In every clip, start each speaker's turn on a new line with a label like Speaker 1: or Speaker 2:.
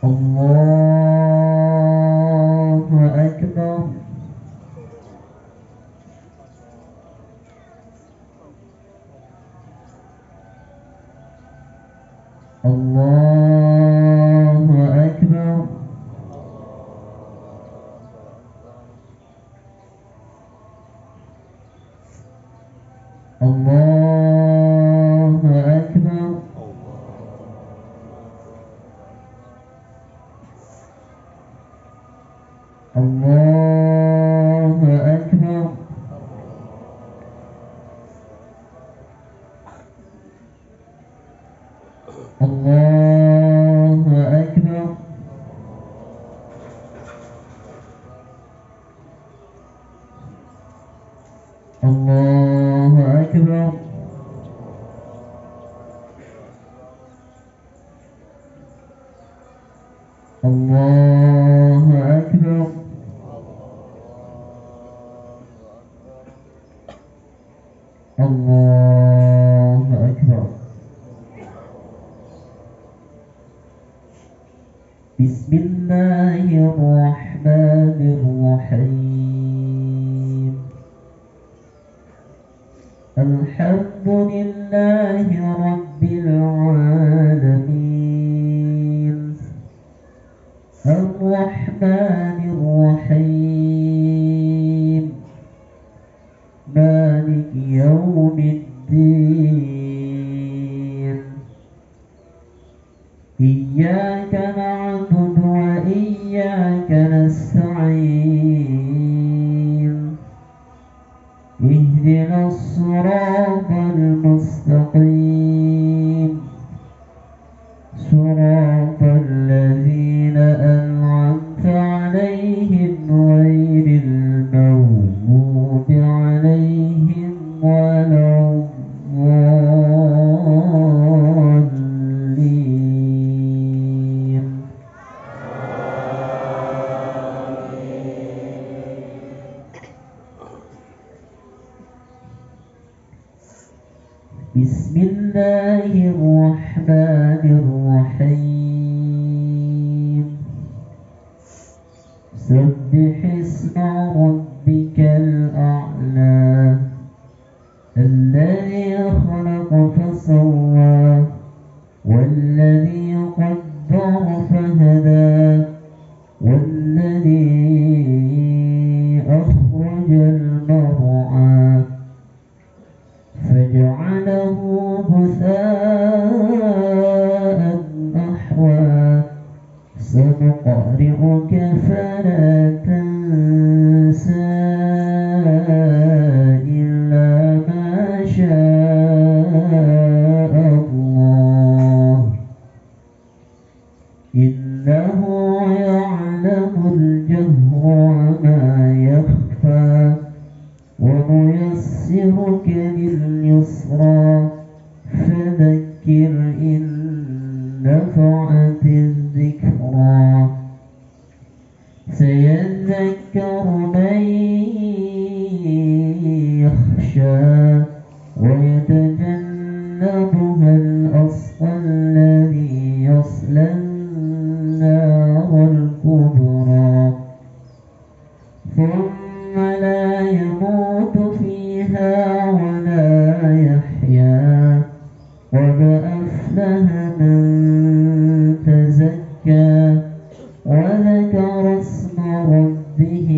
Speaker 1: الله أكبر. الله أكبر. الله أكبر. الله أكبر. الله أكبر. الله أكبر. الله أكبر. الله أكبر. بسم الله الرحمن الرحيم. الحمد لله رب العالمين. الرحمن الرحيم. مالك يوم الدين. إياك نعبد وإياك نستعين. اهدنا الصراط المستقيم. صراط الذين أنعمت عليهم غير المغضوب عليهم ولا الضالين. بسم الله الرحمن الرحيم. سبح اسم ربك الأعلى الذي خلق فسوى والذي قدر فهدى والذي أخرج المرعى فجعله غثاء أحوى. سنقرئك فلا تنسى إلا ما شاء الله إنه يعلم الجهر وما يخفى. ونيسرك لليسرى فذكر إن نفعت الذكرى. سيذكر من يخشى ويتجنبها الأصقى الذي يصلى النار الكبرى ثم لا يموت فيها ولا يحيا. قد أفلح من تزكى وذكر اسم ربه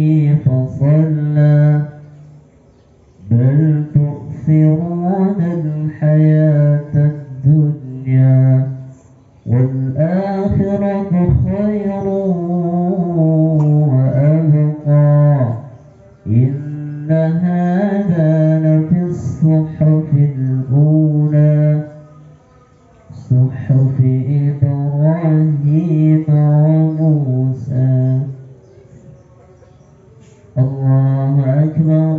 Speaker 1: فصلى. بل تؤثرون الحياة الدنيا والآخرة خير وأبقى. إن هذا لفي الصحف الأولى صحف إبراهيم وموسى. الله أكبر.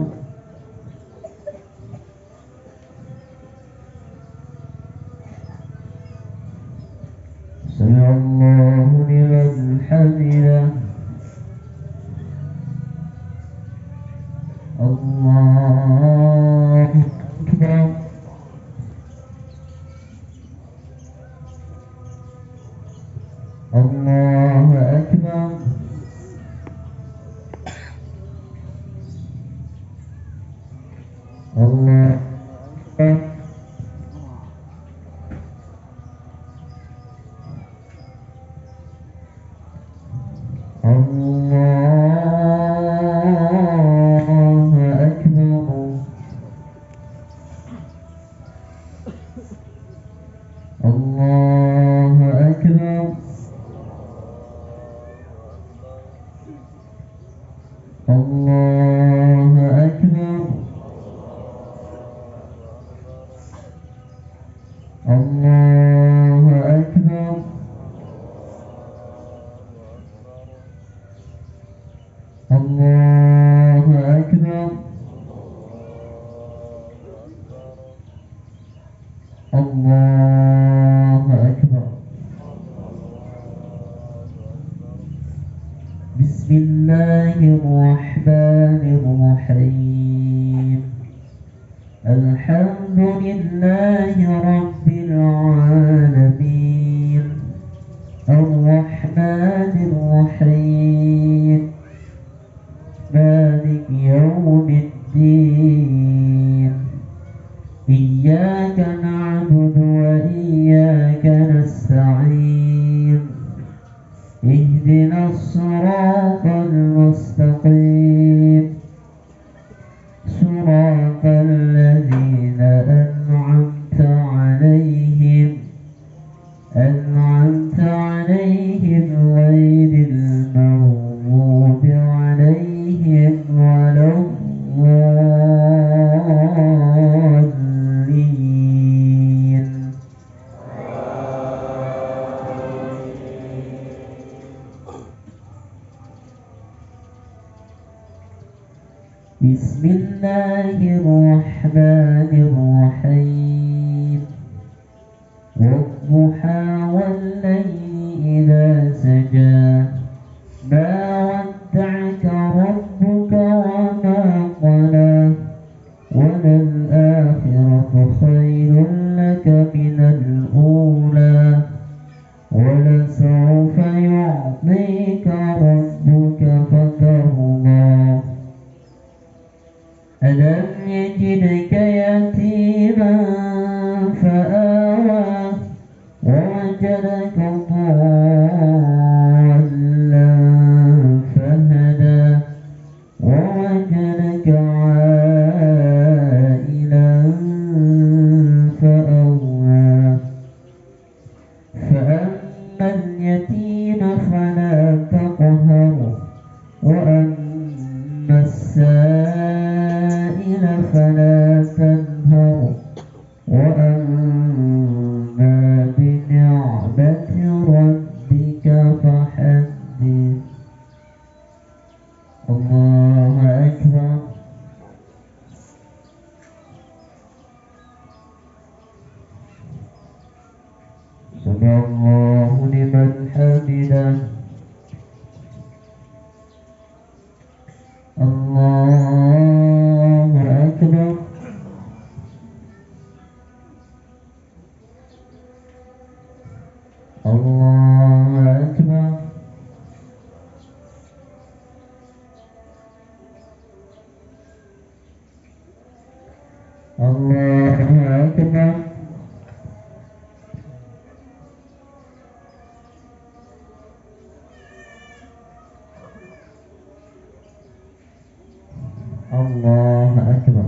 Speaker 1: سمع الله لمن حمده. الله أكبر. الله الله أكبر الله أكبر الله أكبر الله أكبر الله أكبر الله أكبر الله أكبر بسم الله الرحمن الرحيم الحمد لله رب العالمين الرحمن الرحيم مالك يوم الدين إياك نعبد وإياك نستعين اهدنا الصراط المستقيم صراط الذين أنعمت عليهم غير المغضوب عليهم ولا الضالين بسم الله الرحمن الرحيم والضحى والليل إذا سجى ما ودعك ربك وما قلى وللآخرة خير لك من الأولى ولسوف يعطيك ربك فترضى ألم يجدك يتيما فآوى ووجدك ضالا فهدى ووجدك عائلا فأغنى فأما اليتيم فلا تقهر وأما السائل فلا تنهر وأما بنعمة ربك فحدث الله أكبر سمع الله لمن حمده الله أكبر الله أكبر الله أكبر الله أكبر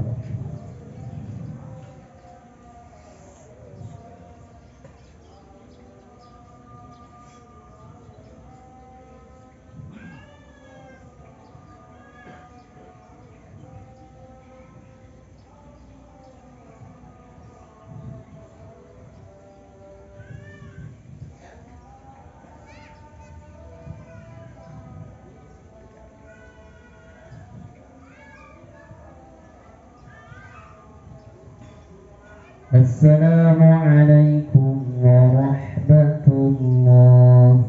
Speaker 1: السلام عليكم ورحمة الله.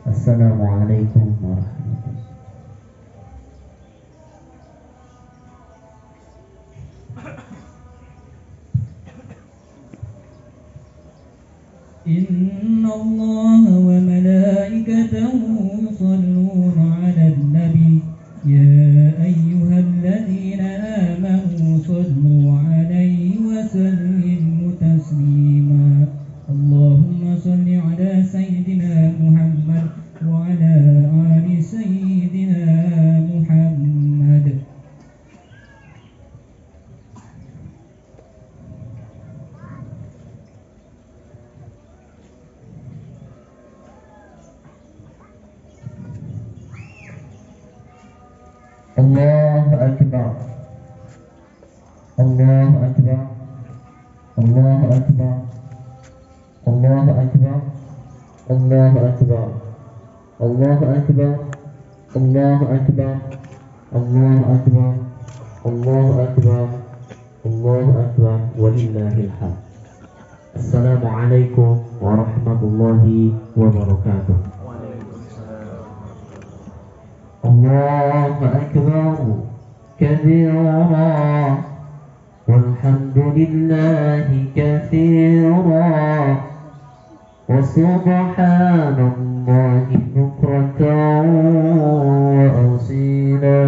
Speaker 1: السلام عليكم ورحمة الله.
Speaker 2: إن الله وملائكته يصلون على النبي يا أيها الذين آمنوا صلوا
Speaker 1: الله أكبر الله أكبر الله أكبر الله أكبر الله أكبر الله أكبر الله أكبر الله أكبر الله أكبر الله أكبر ولله الحمد. السلام عليكم ورحمة الله وبركاته. الله أكبر كبيرا والحمد لله كثيرا وسبحان الله بكرة وأصيلا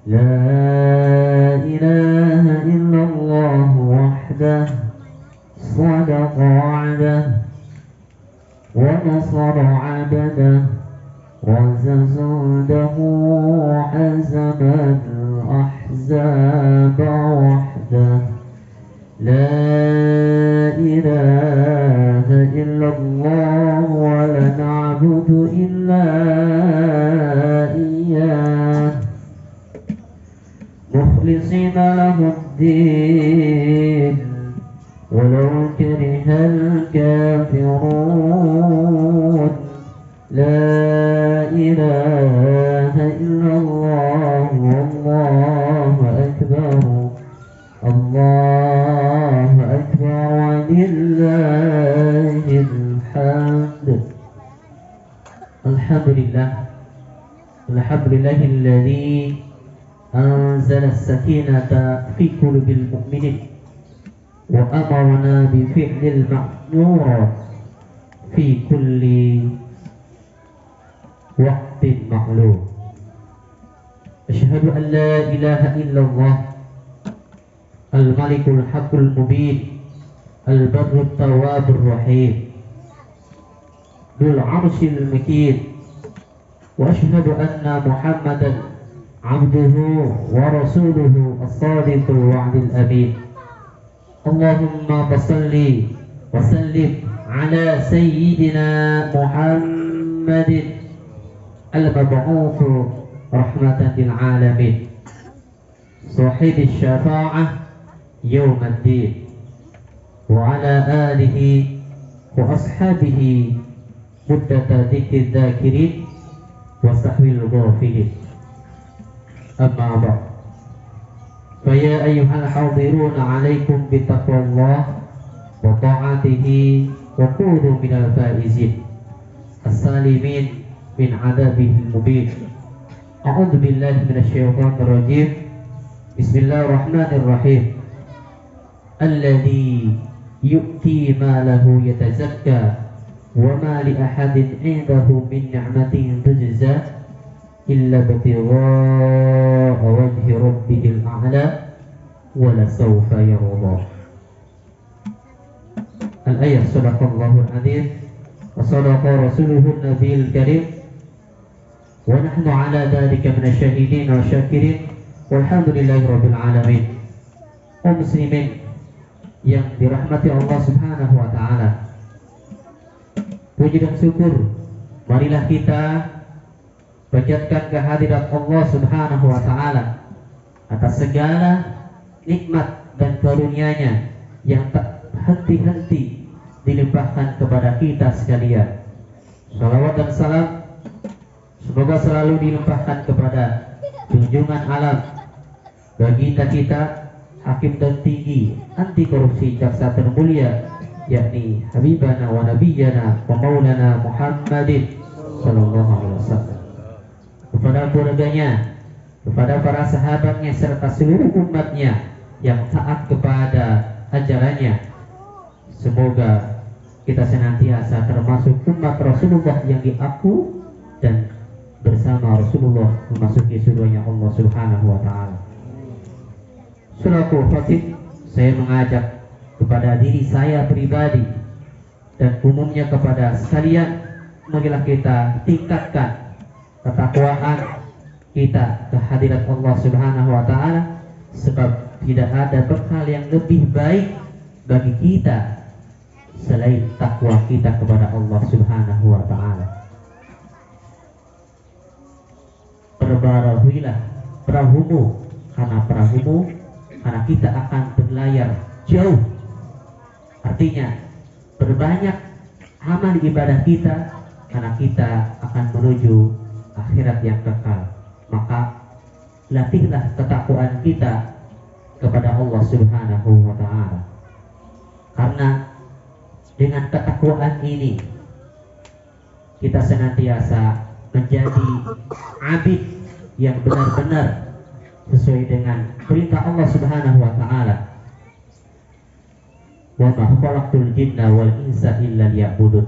Speaker 1: لا إله إلا الله وحده صدق وعده ونصر عبده وزنده حزم الأحزاب وحده لا إله إلا الله ولا نعبد إلا إياه مخلصين له الدين ولو كره الكافرون لا إله إلا الله والله أكبر الله أكبر ولله الحمد. الحمد لله الذي أنزل السكينة في قلوب المؤمنين وأمرنا بفعل المأمورات في كل وقت معلوم. أشهد أن لا إله إلا الله الملك الحق المبين البر التواب الرحيم ذو العرش المكين وأشهد أن محمدا عبده ورسوله الصادق الوعد الأمين. اللهم صل وسلم على سيدنا محمد المبعوث رحمة للعالمين صاحب الشفاعة يوم الدين وعلى آله وأصحابه مدة ذكر الذاكرين وسهو الغافلين. أما بعد فيا أيها الحاضرون عليكم بتقوى الله وطاعته وكونوا من الفائزين السالمين من عذابه المبين. أعوذ بالله من الشيطان الرجيم. بسم الله الرحمن الرحيم. الذي يؤتي ماله يتزكى وما لأحد عنده من نعمة تجزى إلا ابتغاء وجه ربه الأعلى ولسوف يرضى. الآية. صدق الله العظيم وصدق رسوله النبي الكريم ونحن على ذلك من الشاهدين والشاكرين والحمد لله رب العالمين. Kaum muslimin yang dirahmati Allah Subhanahu wa taala, puji dan syukur marilah kita panjatkan kehadirat Allah Subhanahu wa taala atas segala nikmat dan karunia-Nya yang tak henti-henti dilimpahkan kepada kita sekalian. Salawat dan salam semoga selalu dilimpahkan kepada junjungan alam, baginda kita, hakim dan tinggi, anti korupsi, jaksa termulia, yakni Habibana wa Nabiyana wa Maulana Muhammadin sallallahu alaihi wasallam, kepada keluarganya, kepada para sahabatnya serta seluruh umatnya yang taat kepada ajarannya. Semoga kita senantiasa termasuk umat Rasulullah yang diaku dan bersama Rasulullah memasuki surganya Allah Subhanahu wa taala. Selaku khatib, saya mengajak kepada diri saya pribadi dan umumnya kepada sekalian, marilah kita tingkatkan ketakwaan kita ke hadirat Allah Subhanahu wa taala, sebab tidak ada bekal yang lebih baik bagi kita selain takwa kita kepada Allah Subhanahu wa taala. Pada Perbarahilah perahumu, karena kita akan berlayar jauh. Artinya berbanyak amal ibadah kita, karena kita akan menuju akhirat yang kekal. Maka latihlah ketakwaan kita kepada Allah Subhanahu wa ta'ala, karena dengan ketakwaan ini kita senantiasa menjadi abid yang benar-benar sesuai dengan perintah Allah Subhanahu wa ta'ala. Wa ma khalaqtul jinna wal insa illa liya'budun.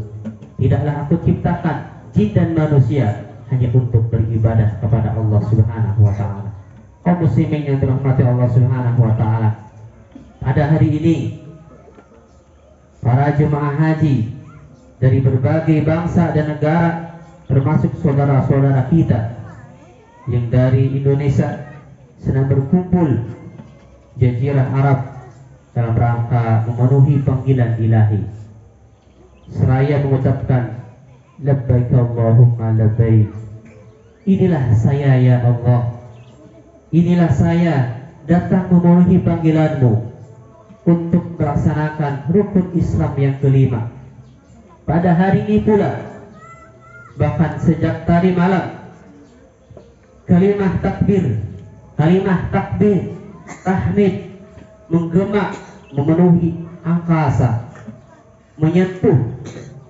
Speaker 1: Tidaklah aku ciptakan jin dan manusia hanya untuk beribadah kepada Allah Subhanahu wa ta'ala. Kaum muslimin yang dirahmati Allah Subhanahu wa ta'ala, pada hari ini para jemaah haji dari berbagai bangsa dan negara, termasuk saudara-saudara kita yang dari Indonesia, sedang berkumpul Jazirah Arab dalam rangka memenuhi panggilan ilahi, seraya mengucapkan labbaik Allahumma labbaik. Inilah saya ya Allah, inilah saya datang memenuhi panggilanmu untuk melaksanakan rukun Islam yang kelima. Pada hari ini pula, bahkan sejak tadi malam, kalimah takbir, tahmid menggema memenuhi angkasa, menyentuh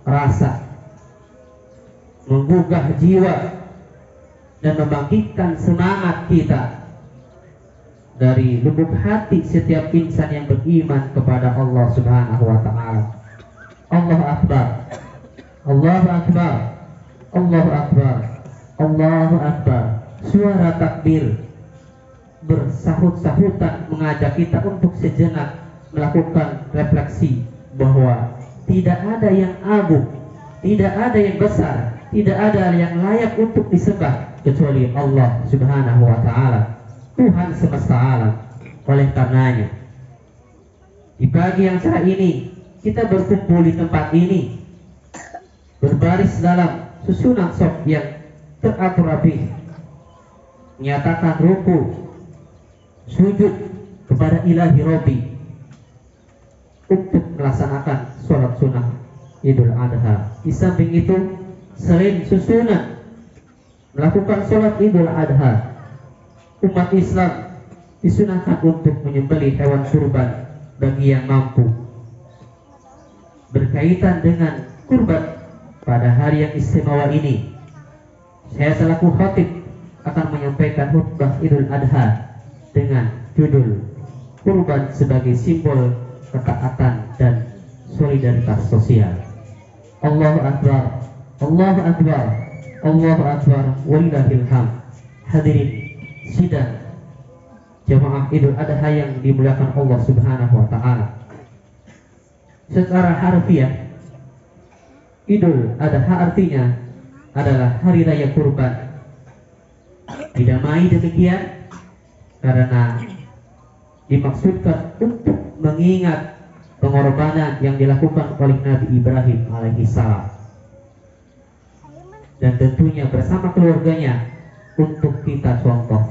Speaker 1: rasa, menggugah jiwa dan membangkitkan semangat kita dari lubuk hati setiap insan yang beriman kepada Allah Subhanahu wa ta'ala. Allahu Akbar, Allahu Akbar, Allahu Akbar, Allahu Akbar. Suara takbir bersahut-sahutan mengajak kita untuk sejenak melakukan refleksi bahwa tidak ada yang agung, tidak ada yang besar, tidak ada yang layak untuk disembah kecuali Allah Subhanahu wa ta'ala, Tuhan semesta alam. Oleh karenanya, di pagi yang cerah ini kita berkumpul di tempat ini, berbaris dalam susunan shaf yang teratur rapi, menyatakan ruku, sujud kepada ilahi Rabbi untuk melaksanakan sholat sunnah Idul Adha. Di samping itu, selain susunan melakukan sholat Idul Adha, umat Islam disunahkan untuk menyembelih hewan kurban bagi yang mampu. Berkaitan dengan kurban pada hari yang istimewa ini, saya selaku khatib akan menyampaikan khutbah Idul Adha dengan judul kurban sebagai simbol ketaatan dan solidaritas sosial. Allahu Akbar, Allahu Akbar, Allahu Akbar, walillahil hamd. Hadirin sidang jemaah Idul Adha yang dimuliakan Allah Subhanahu wa ta'ala, secara harfiah Idul Adha artinya adalah hari raya kurban. Dinamai demikian karena dimaksudkan untuk mengingat pengorbanan yang dilakukan oleh Nabi Ibrahim alaihissalam, dan tentunya bersama keluarganya untuk kita contoh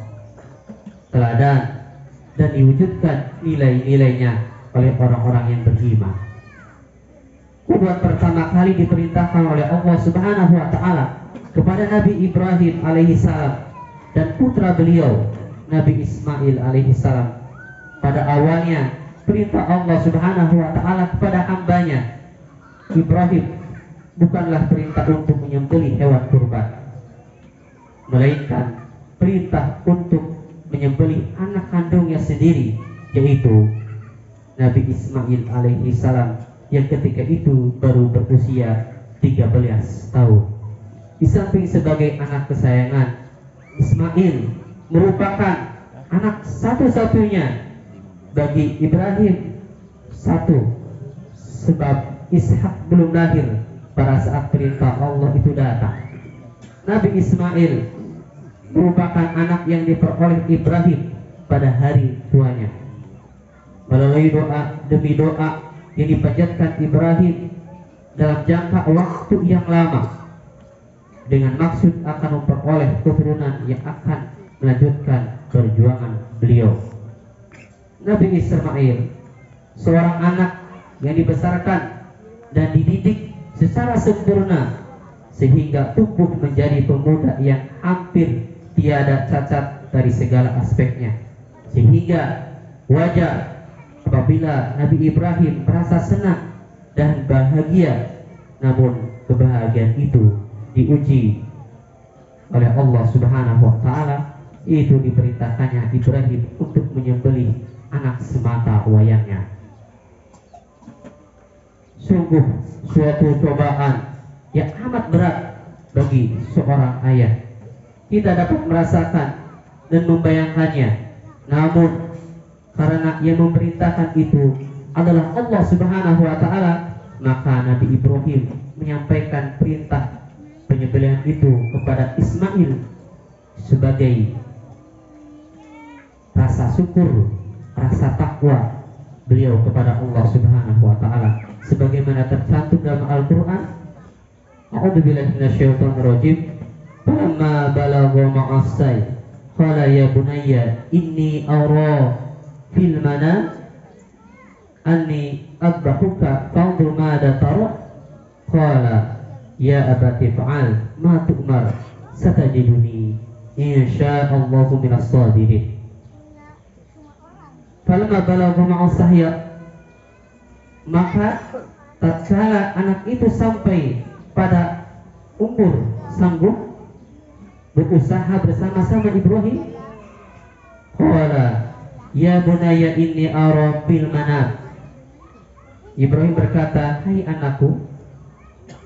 Speaker 1: teladan dan diwujudkan nilai-nilainya oleh orang-orang yang beriman. Kurban pertama kali diperintahkan oleh Allah Subhanahu wa ta'ala kepada Nabi Ibrahim alaihissalam dan putra beliau Nabi Ismail alaihissalam. Pada awalnya perintah Allah Subhanahu wa ta'ala kepada hambanya Ibrahim bukanlah perintah untuk menyembelih hewan kurban, melainkan perintah untuk menyembelih anak kandungnya sendiri, yaitu Nabi Ismail alaihissalam yang ketika itu baru berusia 13 tahun. Di samping sebagai anak kesayangan, Ismail merupakan anak satu-satunya bagi Ibrahim. Satu, sebab Ishak belum lahir pada saat perintah Allah itu datang. Nabi Ismail merupakan anak yang diperoleh Ibrahim pada hari tuanya. Melalui doa demi doa yang dipanjatkan Ibrahim dalam jangka waktu yang lama, dengan maksud akan memperoleh keturunan yang akan melanjutkan perjuangan beliau. Nabi Ismail, seorang anak yang dibesarkan dan dididik secara sempurna sehingga tumbuh menjadi pemuda yang hampir tiada cacat dari segala aspeknya, sehingga wajar apabila Nabi Ibrahim merasa senang dan bahagia. Namun kebahagiaan itu diuji oleh Allah Subhanahu wa taala, itu diperintahkannya Ibrahim untuk menyembelih anak semata wayangnya. Sungguh suatu cobaan yang amat berat bagi seorang ayah. Kita dapat merasakan dan membayangkannya. Namun karena yang memerintahkan itu adalah Allah Subhanahu wa taala, maka Nabi Ibrahim menyampaikan perintah penyembelihan itu kepada Ismail sebagai rasa syukur, rasa takwa beliau kepada Allah Subhanahu wa taala, sebagaimana tercantum dalam Al-Qur'an. A'udzubillahi minasyaitonir rajim. Falamma balagha ma'as-say qala ya bunayya inni ara fil manam anni adbahuka fanzur madza tara qala ya abati fa'al ma tu'mar satajiduni insyaallahu minas sabirin. Falamma balagha ma'as-say, maka tatkala anak itu sampai pada umur sanggup berusaha bersama-sama Ibrahim, qala ya bunayya inni ara fil manam. Ibrahim berkata, hai anakku,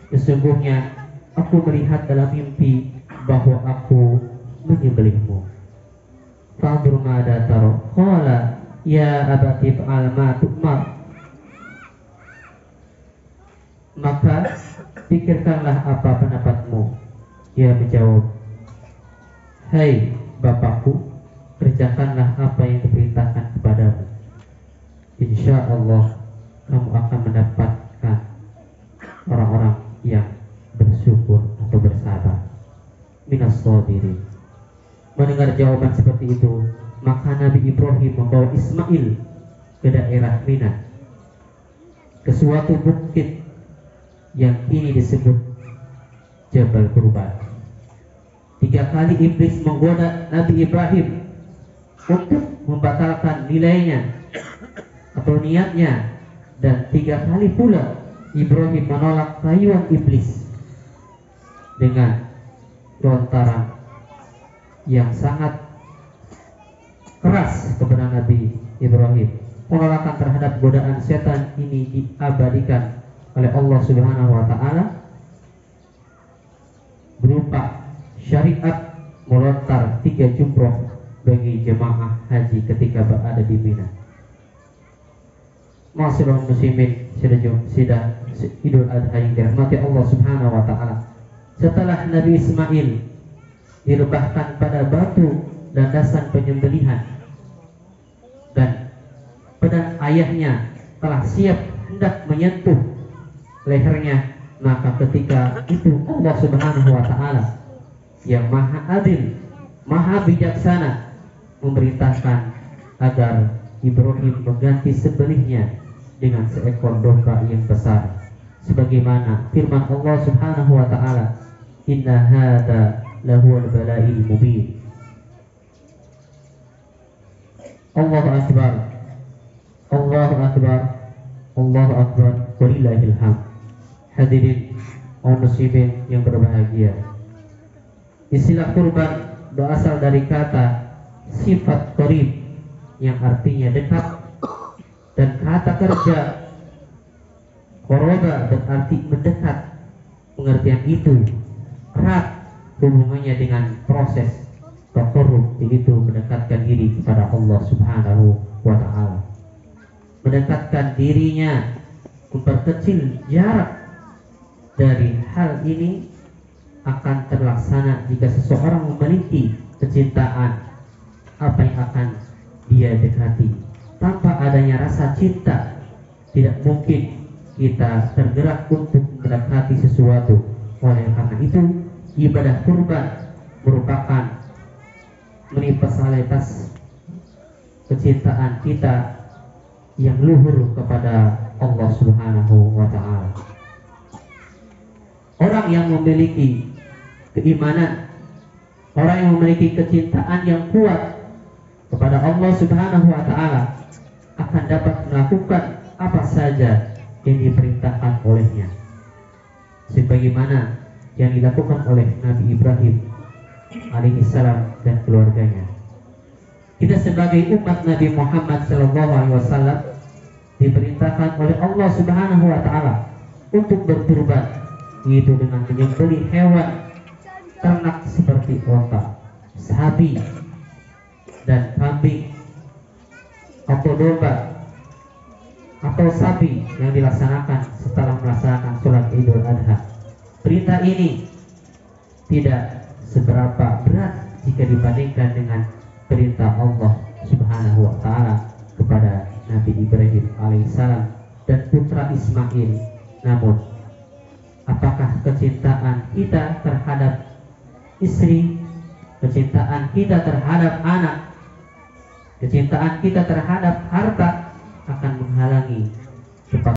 Speaker 1: sesungguhnya aku melihat dalam mimpi bahwa aku menyembelihmu. Fanzur madza tara qala ya abati fa'al ma tu'mar. Maka pikirkanlah apa pendapatmu. Ia menjawab, hai bapakku, kerjakanlah apa yang diperintahkan kepadamu. Insya Allah kamu akan mendapatkan orang-orang yang bersyukur atau bersabar. Minas sabirin. Mendengar jawaban seperti itu, maka Nabi Ibrahim membawa Ismail ke daerah Mina, ke suatu bukit yang kini disebut Jabal Qurban. 3 kali iblis menggoda Nabi Ibrahim untuk membatalkan nilainya atau niatnya, dan 3 kali pula Ibrahim menolak rayuan iblis dengan lontaran yang sangat keras kepada Nabi Ibrahim. Penolakan terhadap godaan setan ini diabadikan oleh Allah Subhanahu wa taala berupa syariat melontar 3 jumroh bagi jemaah haji ketika berada di Mina. Ma'asyiral muslimin, sidang Idul Adha yang dirahmati Allah Subhanahu wa taala. Setelah Nabi Ismail direbahkan pada batu landasan penyembelihan dan pedang ayahnya telah siap hendak menyentuh lehernya, maka ketika itu Allah Subhanahu wa taala yang maha adil, maha bijaksana memerintahkan agar Ibrahim mengganti sembelihnya dengan seekor domba yang besar, sebagaimana firman Allah Subhanahu wa taala, inna hadza lahuwal bala'il mubin. Allahu akbar, Allahu akbar, Allahu akbar, walillahil hamd. Hadirin kaum muslimin yang berbahagia, istilah kurban berasal dari kata sifat qarib yang artinya dekat, dan kata kerja qoroba berarti mendekat. Pengertian itu erat hubungannya dengan proses taqarrub, yaitu mendekatkan diri kepada Allah Subhanahu wa taala, mendekatkan dirinya, memperkecil jarak. Dari hal ini akan terlaksana jika seseorang memiliki kecintaan apa yang akan dia dekati. Tanpa adanya rasa cinta, tidak mungkin kita tergerak untuk mendekati sesuatu. Oleh karena itu, ibadah kurban merupakan universalitas kecintaan kita yang luhur kepada Allah Subhanahu wa Ta'ala. Orang yang memiliki keimanan, orang yang memiliki kecintaan yang kuat kepada Allah Subhanahu wa Ta'ala akan dapat melakukan apa saja yang diperintahkan olehnya, sebagaimana yang dilakukan oleh Nabi Ibrahim alaihissalam dan keluarganya. Kita sebagai umat Nabi Muhammad SAW diperintahkan oleh Allah Subhanahu wa Ta'ala untuk berkurban, yaitu dengan menyembelih hewan ternak seperti onta, sapi, dan kambing, atau domba, atau sapi yang dilaksanakan setelah melaksanakan sholat Idul Adha. Perintah ini tidak seberapa berat jika dibandingkan dengan perintah Allah Subhanahu wa Ta'ala kepada Nabi Ibrahim alaihissalam dan putra Ismail. Namun, apakah kecintaan kita terhadap istri, kecintaan kita terhadap anak, kecintaan kita terhadap harta akan menghalangi